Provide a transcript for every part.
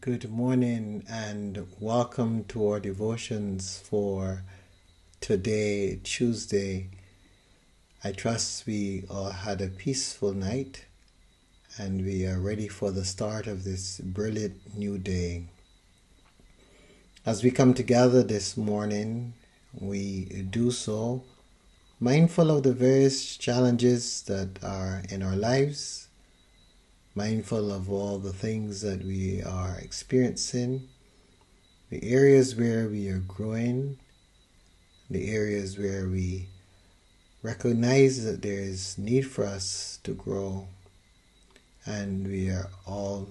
Good morning and welcome to our devotions for today, Tuesday. I trust we all had a peaceful night and we are ready for the start of this brilliant new day. As we come together this morning, we do so mindful of the various challenges that are in our lives, mindful of all the things that we are experiencing, the areas where we are growing, the areas where we recognize that there is need for us to grow, and we are all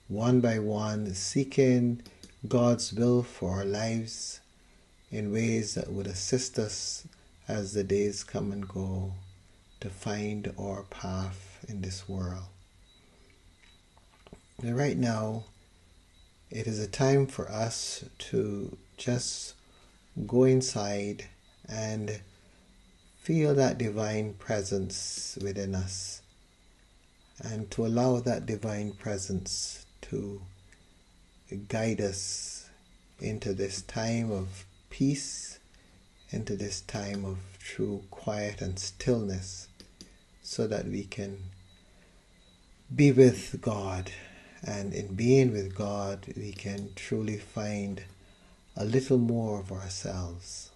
one by one seeking God's will for our lives in ways that would assist us as the days come and go to find our path in this world. And right now, it is a time for us to just go inside and feel that divine presence within us, and to allow that divine presence to guide us into this time of peace, into this time of true quiet and stillness, so that we can be with God. And in being with God, we can truly find a little more of ourselves.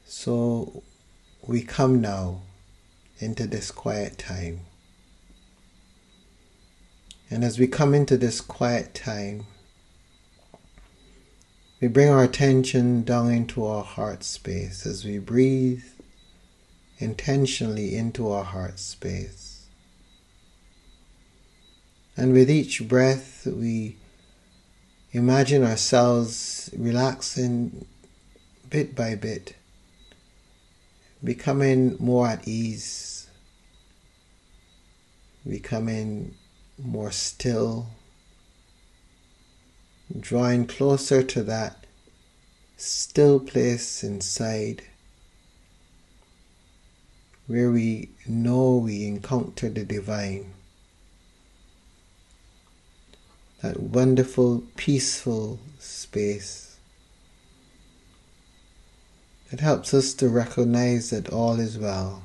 So we come now into this quiet time. And as we come into this quiet time, we bring our attention down into our heart space as we breathe intentionally into our heart space. And with each breath, we imagine ourselves relaxing bit by bit, becoming more at ease, becoming more still, drawing closer to that still place inside where we know we encounter the divine. That wonderful, peaceful space that helps us to recognize that all is well.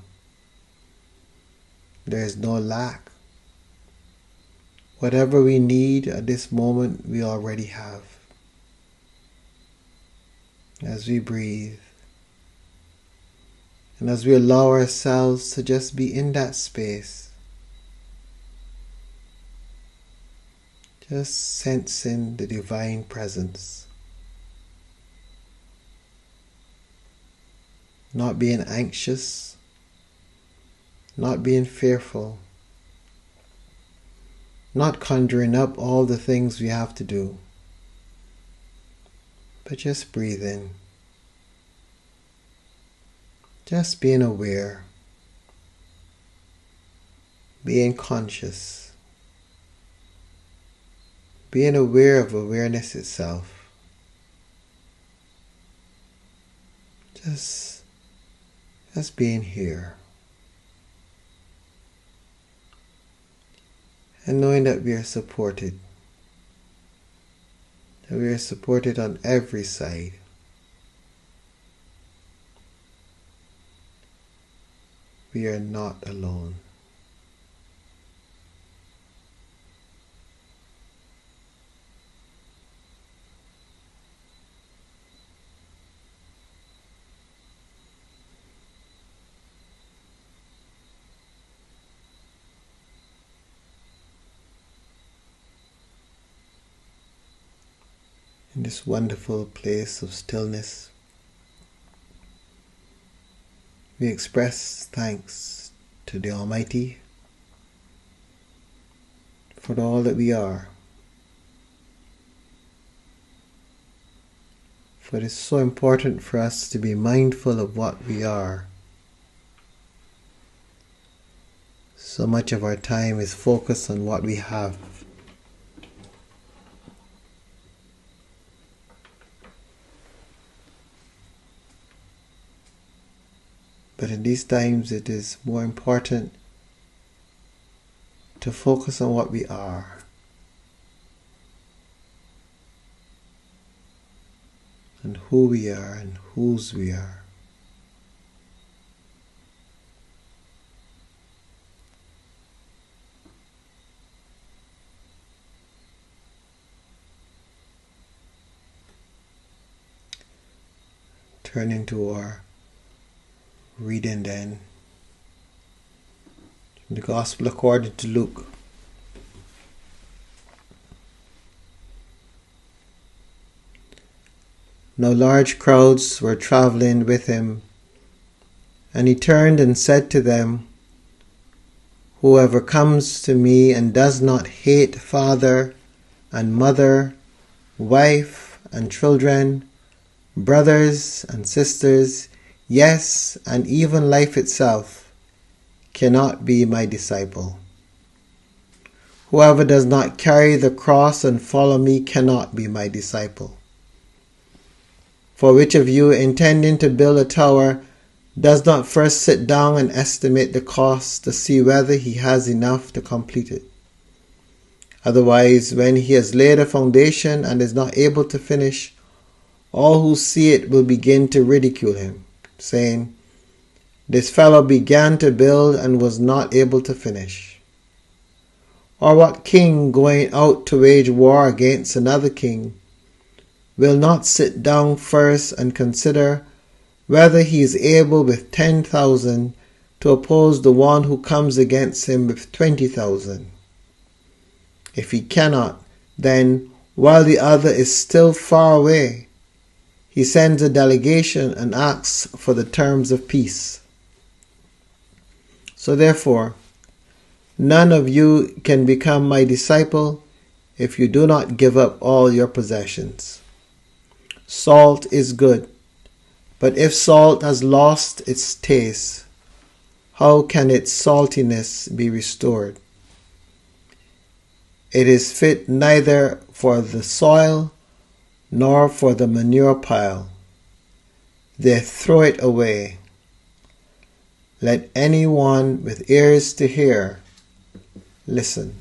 There is no lack. Whatever we need at this moment, we already have. As we breathe, and as we allow ourselves to just be in that space, just sensing the divine presence, not being anxious, not being fearful, not conjuring up all the things we have to do, but just breathing, just being aware, being conscious, being aware of awareness itself. Just being here. And knowing that we are supported. That we are supported on every side. We are not alone. In this wonderful place of stillness, we express thanks to the Almighty for all that we are. For it is so important for us to be mindful of what we are. So much of our time is focused on what we have. But in these times it is more important to focus on what we are, and who we are and whose we are. Turning to our reading then, the Gospel according to Luke. Now large crowds were traveling with him, and he turned and said to them, "Whoever comes to me and does not hate father and mother, wife and children, brothers and sisters, yes, and even life itself, cannot be my disciple. Whoever does not carry the cross and follow me cannot be my disciple. For which of you, intending to build a tower, does not first sit down and estimate the cost to see whether he has enough to complete it? Otherwise, when he has laid a foundation and is not able to finish, all who see it will begin to ridicule him, saying, 'This fellow began to build and was not able to finish.' Or what king going out to wage war against another king will not sit down first and consider whether he is able with 10,000 to oppose the one who comes against him with 20,000? If he cannot, then, while the other is still far away, he sends a delegation and asks for the terms of peace. So therefore, none of you can become my disciple if you do not give up all your possessions. Salt is good, but if salt has lost its taste, how can its saltiness be restored? It is fit neither for the soil nor for the manure pile. They throw it away. Let anyone with ears to hear listen."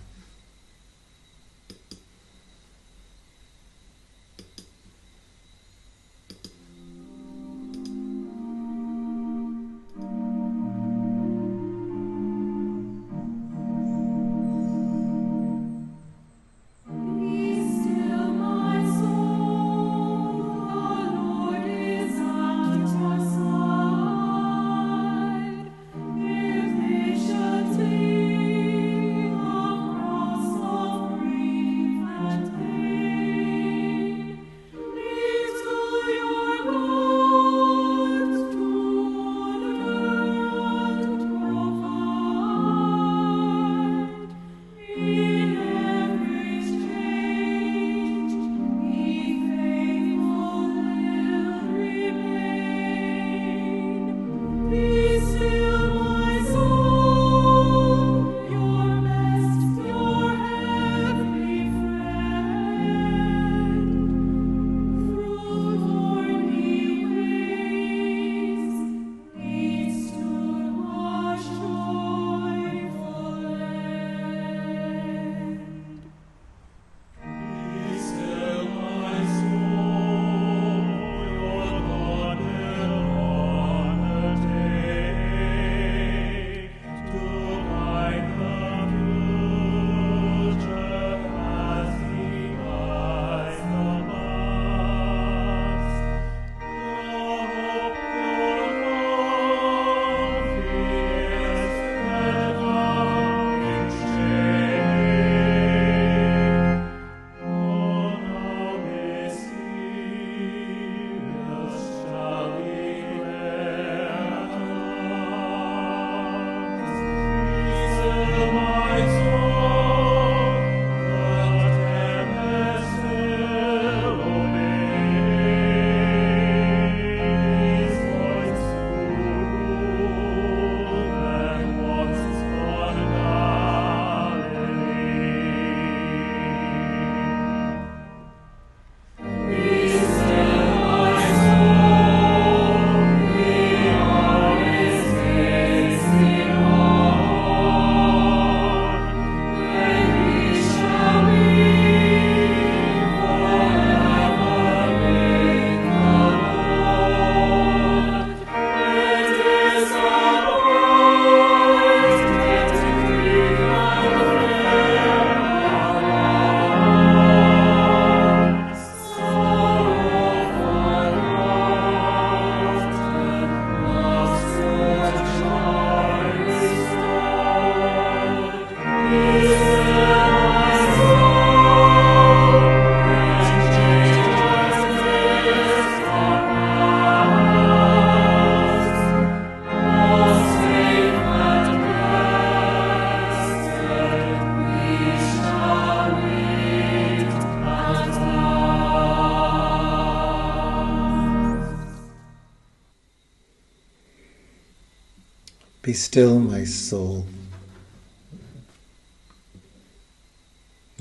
still, my soul.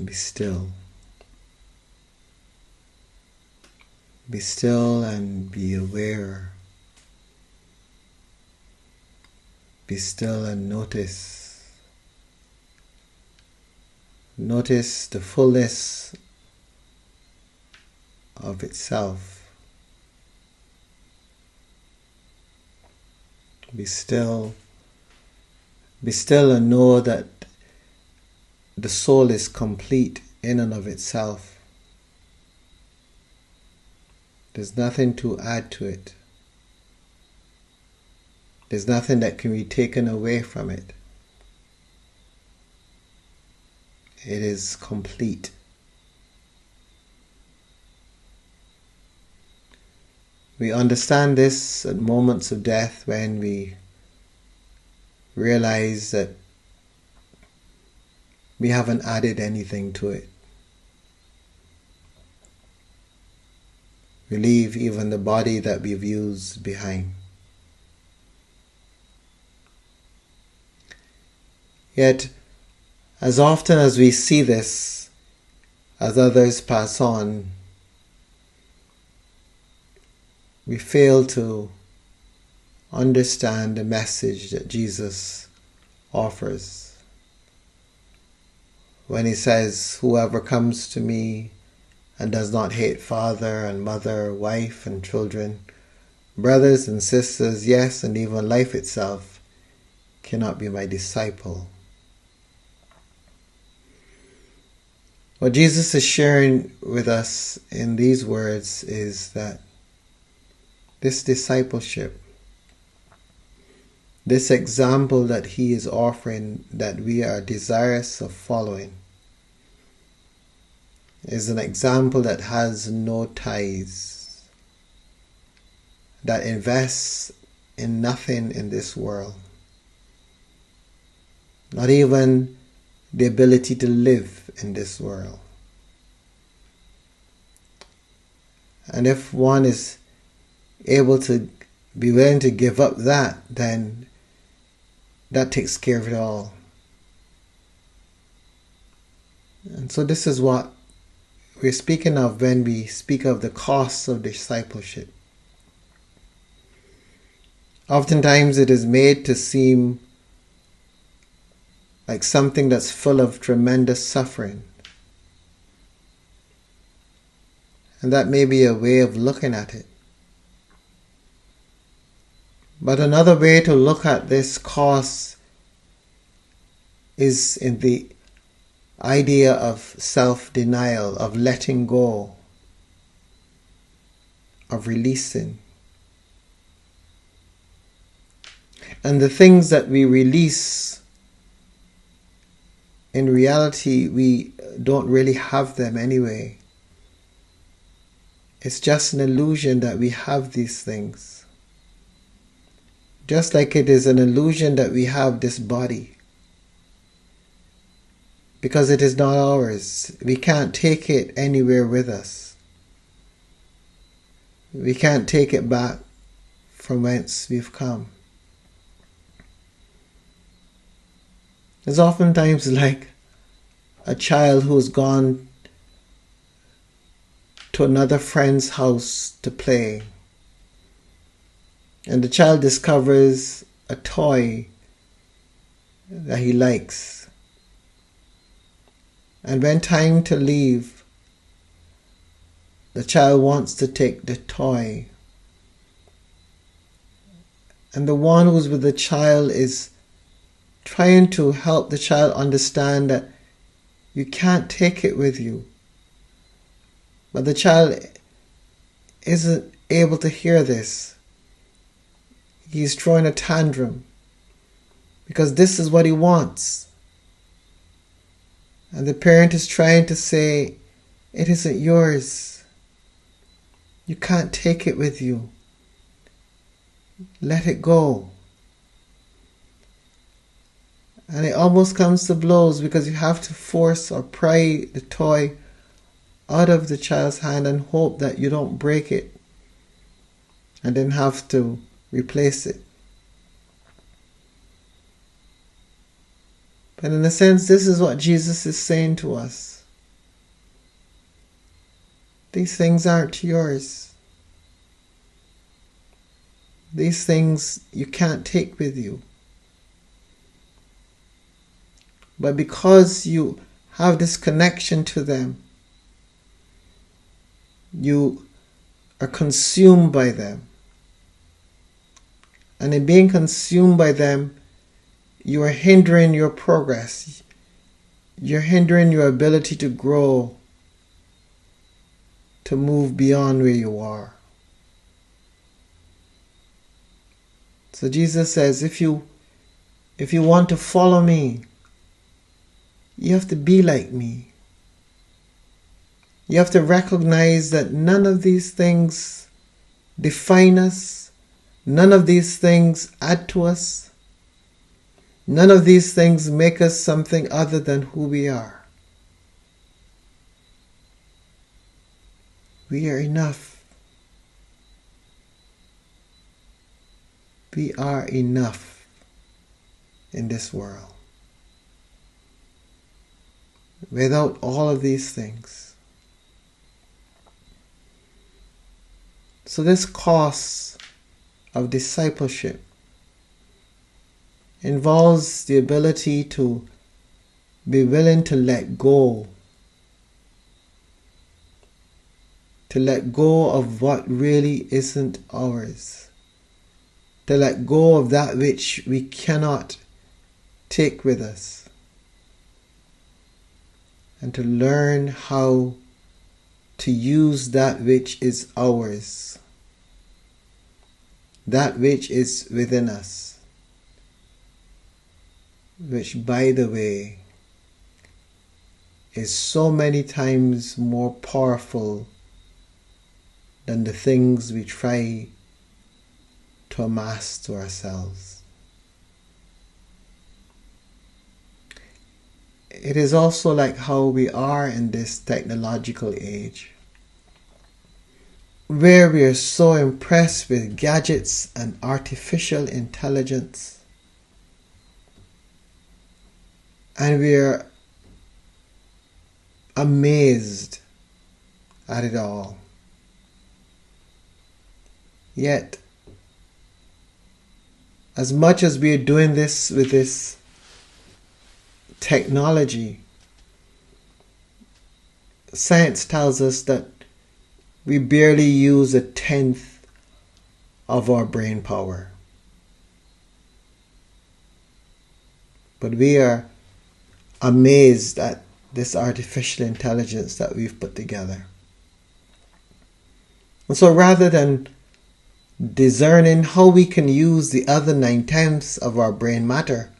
Be still. Be still and be aware. Be still and notice. Notice the fullness of itself. Be still. Be still and know that the soul is complete in and of itself. There's nothing to add to it. There's nothing that can be taken away from it. It is complete. We understand this at moments of death when we realize that we haven't added anything to it. We leave even the body that we've used behind. Yet, as often as we see this, as others pass on, we fail to understand the message that Jesus offers. When he says, "Whoever comes to me and does not hate father and mother, wife and children, brothers and sisters, yes, and even life itself, cannot be my disciple." What Jesus is sharing with us in these words is that this discipleship, this example that he is offering that we are desirous of following, is an example that has no ties, that invests in nothing in this world, not even the ability to live in this world. And if one is able to be willing to give up that, then that takes care of it all. And so this is what we're speaking of when we speak of the costs of discipleship. Oftentimes it is made to seem like something that's full of tremendous suffering. And that may be a way of looking at it. But another way to look at this cost is in the idea of self-denial, of letting go, of releasing. And the things that we release, in reality, we don't really have them anyway. It's just an illusion that we have these things. Just like it is an illusion that we have this body. Because it is not ours. We can't take it anywhere with us. We can't take it back from whence we've come. It's oftentimes like a child who's gone to another friend's house to play. And the child discovers a toy that he likes. And when time to leave, the child wants to take the toy. And the one who's with the child is trying to help the child understand that you can't take it with you. But the child isn't able to hear this. He's throwing a tantrum because this is what he wants. And the parent is trying to say, it isn't yours. You can't take it with you. Let it go. And it almost comes to blows because you have to force or pry the toy out of the child's hand and hope that you don't break it and then have to replace it. And in a sense, this is what Jesus is saying to us. These things aren't yours. These things you can't take with you. But because you have this connection to them, you are consumed by them. And in being consumed by them, you are hindering your progress. You're hindering your ability to grow, to move beyond where you are. So Jesus says, if you want to follow me, you have to be like me. You have to recognize that none of these things define us. None of these things add to us. None of these things make us something other than who we are. We are enough. We are enough in this world. Without all of these things. So this course of discipleship involves the ability to be willing to let go. To let go of what really isn't ours. To let go of that which we cannot take with us. And to learn how to use that which is ours. That which is within us. Which, by the way, is so many times more powerful than the things we try to amass to ourselves. It is also like how we are in this technological age, where we are so impressed with gadgets and artificial intelligence, and we are amazed at it all. Yet, as much as we are doing this with this technology, science tells us that we barely use 1/10 of our brain power. But we are amazed at this artificial intelligence that we've put together. And so rather than discerning how we can use the other 9/10 of our brain matter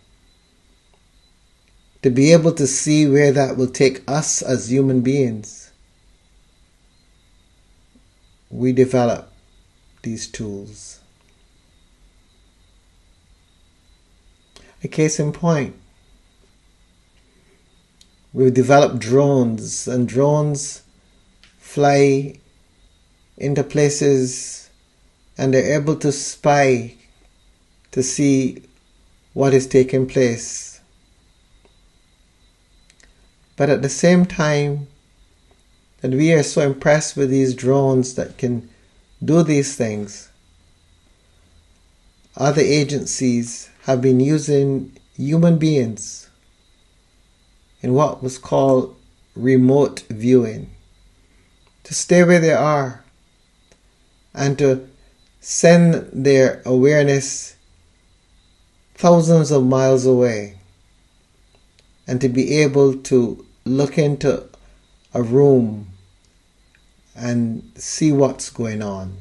to be able to see where that will take us as human beings, we develop these tools. A case in point, we've developed drones, and drones fly into places and they're able to spy to see what is taking place. But at the same time that we are so impressed with these drones that can do these things, other agencies have been using human beings in what was called remote viewing to stay where they are and to send their awareness thousands of miles away and to be able to look into a room and see what's going on.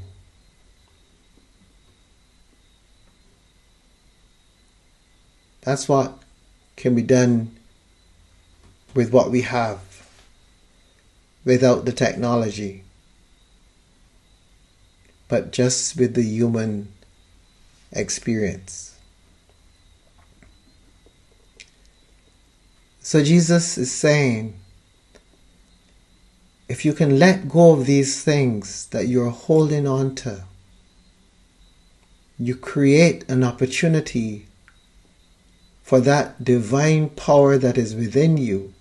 That's what can be done with what we have without the technology, but just with the human experience. So Jesus is saying, if you can let go of these things that you're holding on to, you create an opportunity for that divine power that is within you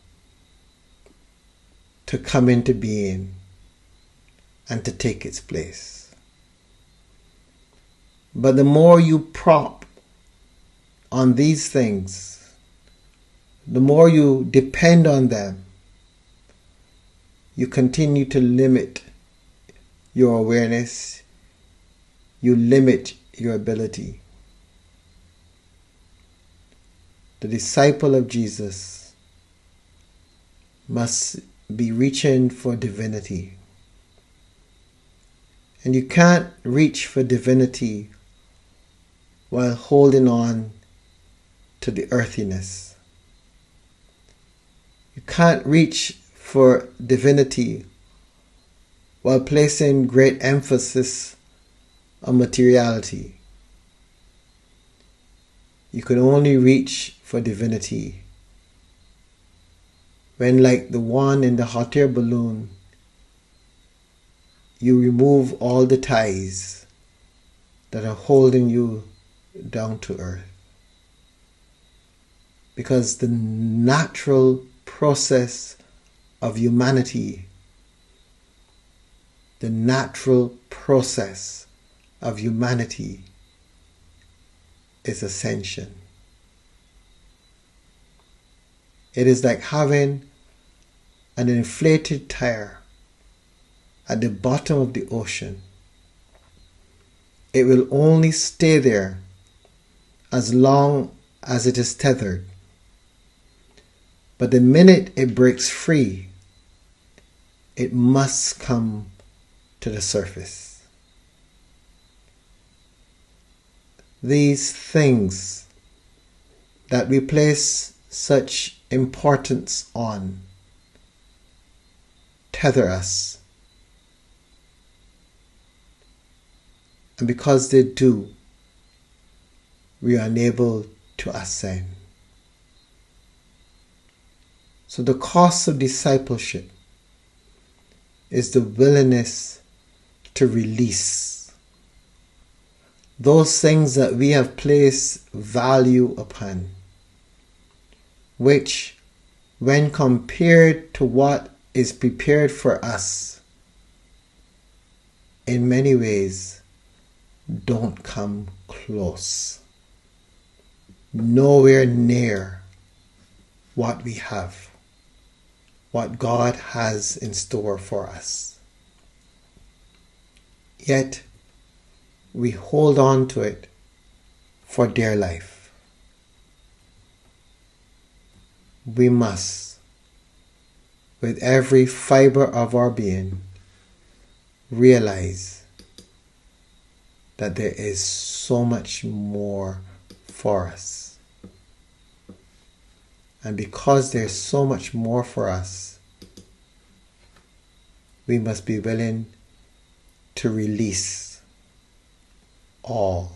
to come into being and to take its place. But the more you prop on these things, the more you depend on them, you continue to limit your awareness, you limit your ability. The disciple of Jesus must be reaching for divinity. And you can't reach for divinity while holding on to the earthiness. You can't reach for divinity while placing great emphasis on materiality. You can only reach for divinity when, like the one in the hot air balloon, you remove all the ties that are holding you down to earth. Because the natural process of humanity, the natural process of humanity is ascension. It is like having an inflated tire at the bottom of the ocean. It will only stay there as long as it is tethered. But the minute it breaks free, it must come to the surface. These things that we place such importance on tether us. And because they do, we are unable to ascend. So the cost of discipleship is the willingness to release those things that we have placed value upon, which, when compared to what is prepared for us, in many ways don't come close. Nowhere near what we have, what God has in store for us. Yet, we hold on to it for dear life. We must, with every fiber of our being, realize that there is so much more for us. And because there's so much more for us, we must be willing to release all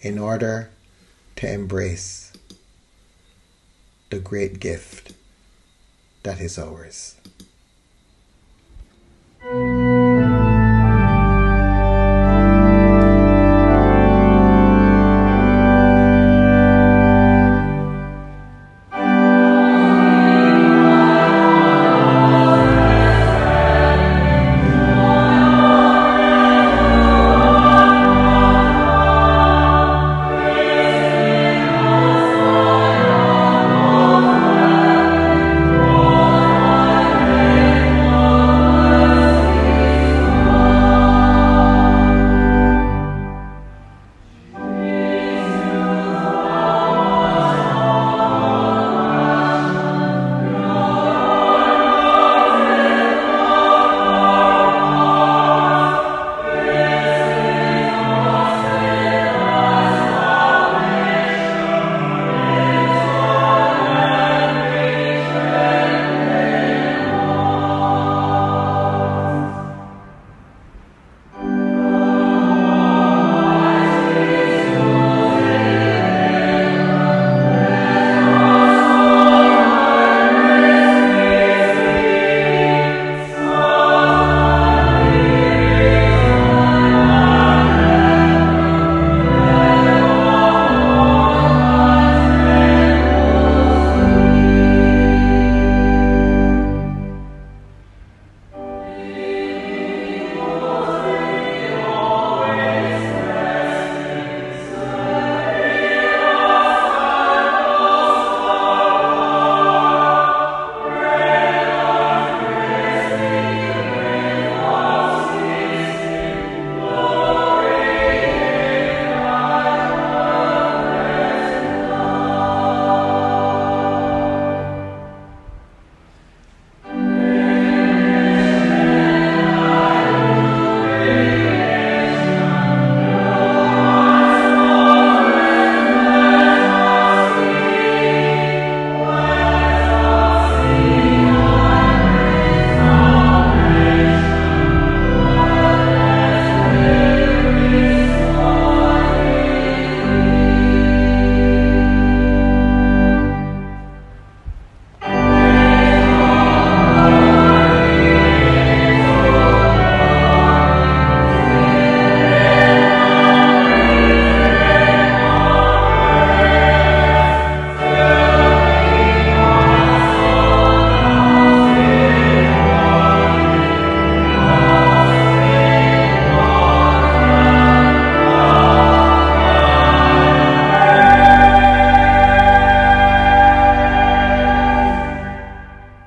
in order to embrace the great gift that is ours.